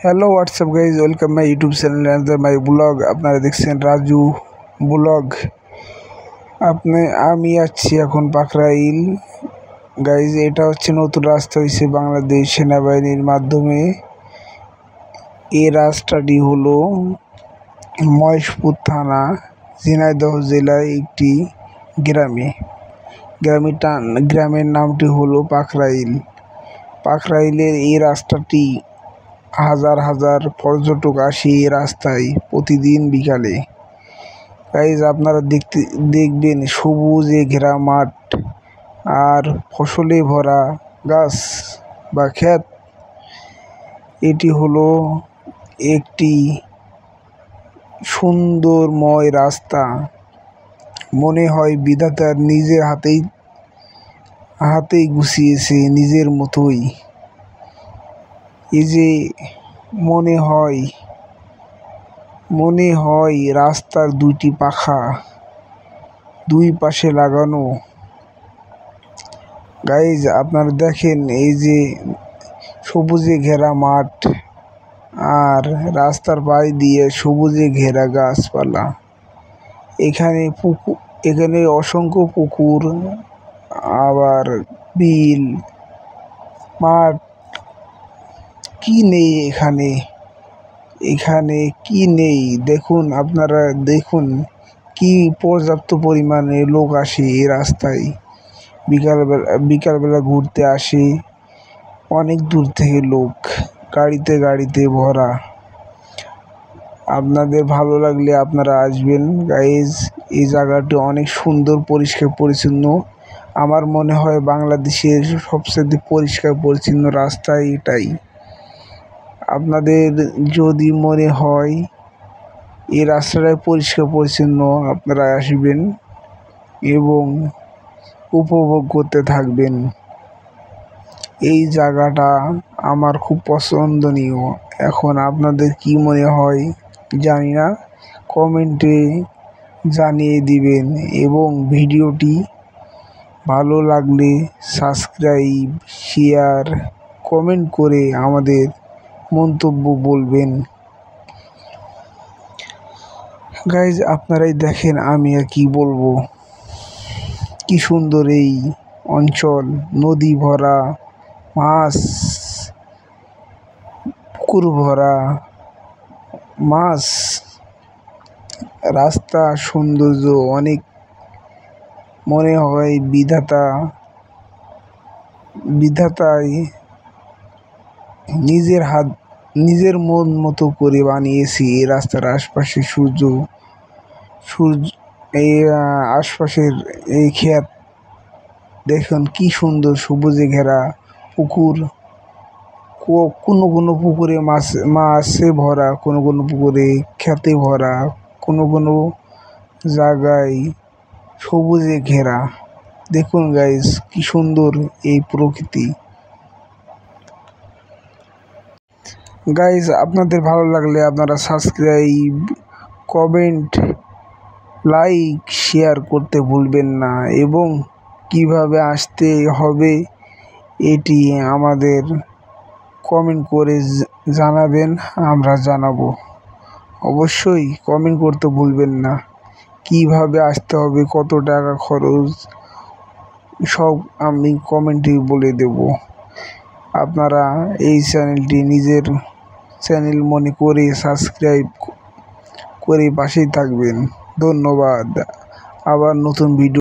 Hello WhatsApp guys, welcome my YouTube channel and my blog. আপনারা দেখছেন Raju blog. আমি আছি এখন পাকরাইল গাইজ। এটা হচ্ছে নতুন রাস্তা হয়েছে বাংলাদেশ সেনাবাহিনীর মাধ্যমে। এই রাস্তাটি হলো মহেশপুর থানা, ঝিনাইদহ জেলায় একটি গ্রামের নামটি হলো পাকরাইল। পাকরাইলের এই রাস্তাটি হাজার হাজার পর্যটক আসে এই রাস্তায় প্রতিদিন বিকালে। গাইজ আপনারা দেখবেন সবুজে ঘেরা মাঠ আর ফসলে ভরা গাছ বা ক্ষেত। এটি হলো একটি সুন্দরময় রাস্তা। মনে হয় বিধাতার নিজের হাতেই গুছিয়েছে নিজের মতোই। এই যে মনে হয় রাস্তার দুইটি পাখা দুই পাশে লাগানো। গাইজ আপনারা দেখেন, এই যে সবুজে ঘেরা মাঠ আর রাস্তার পাশ দিয়ে সবুজে ঘেরা গাছপালা। এখানে অসংখ্য পুকুর, আবার বিল, মাঠ, কি নেই এখানে কি নেই। আপনারা দেখুন কি পর্যাপ্ত পরিমাণে লোক আসে এই রাস্তায়। বিকালবেলা ঘুরতে আসে অনেক দূর থেকে লোক, গাড়িতে ভরা। আপনাদের ভালো লাগলে আপনারা আসবেন গাইজ। এই জায়গাটি অনেক সুন্দর, পরিষ্কার পরিচ্ছন্ন। আমার মনে হয় বাংলাদেশের সবচেয়ে পরিষ্কার পরিচ্ছন্ন রাস্তা এটাই। আপনাদের যদি মনে হয় এই রাস্তাটাই পরিষ্কার পরিচ্ছন্ন, আপনারা আসবেন এবং উপভোগ করতে থাকবেন। এই জায়গাটা আমার খুব পছন্দনীয়। এখন আপনাদের কি মনে হয় জানি না, কমেন্টে জানিয়ে দিবেন এবং ভিডিওটি ভালো লাগলে সাবস্ক্রাইব, শেয়ার, কমেন্ট করে আমাদের মন্তব্য বলবেন। গাইজ আপনারাই দেখেন, আমি আর কি বলবো। কি সুন্দর এই অঞ্চল, নদী ভরা মাছ, পুকুর ভরা মাছ, রাস্তা সৌন্দর্য অনেক। মনে হয় বিধাতাই নিজের মন মতো করে বানিয়েছে এই রাস্তার আশপাশে আশপাশের এই ক্ষেত দেখুন কি সুন্দর, সবুজে ঘেরা পুকুর। কোনো পুকুরে মাছে ভরা, কোনো পুকুরে ক্ষেতে ভরা, কোনো জায়গায় সবুজে ঘেরা। দেখুন গাইজ কি সুন্দর এই প্রকৃতি। গাইজ আপনাদের ভালো লাগলে আপনারা সাবস্ক্রাইব, কমেন্ট, লাইক, শেয়ার করতে ভুলবেন না এবং কিভাবে আসতে হবে এটি আমাদের কমেন্ট করে জানাবেন, আমরা জানাবো। অবশ্যই কমেন্ট করতে ভুলবেন না। কিভাবে আসতে হবে, কত টাকা খরচ, সব আমি কমেন্টে বলে দেব। আপনারা এই চ্যানেলটি নিজের চ্যানেল মনে করে সাবস্ক্রাইব করে পাশেই থাকবেন। ধন্যবাদ। আবার নতুন ভিডিও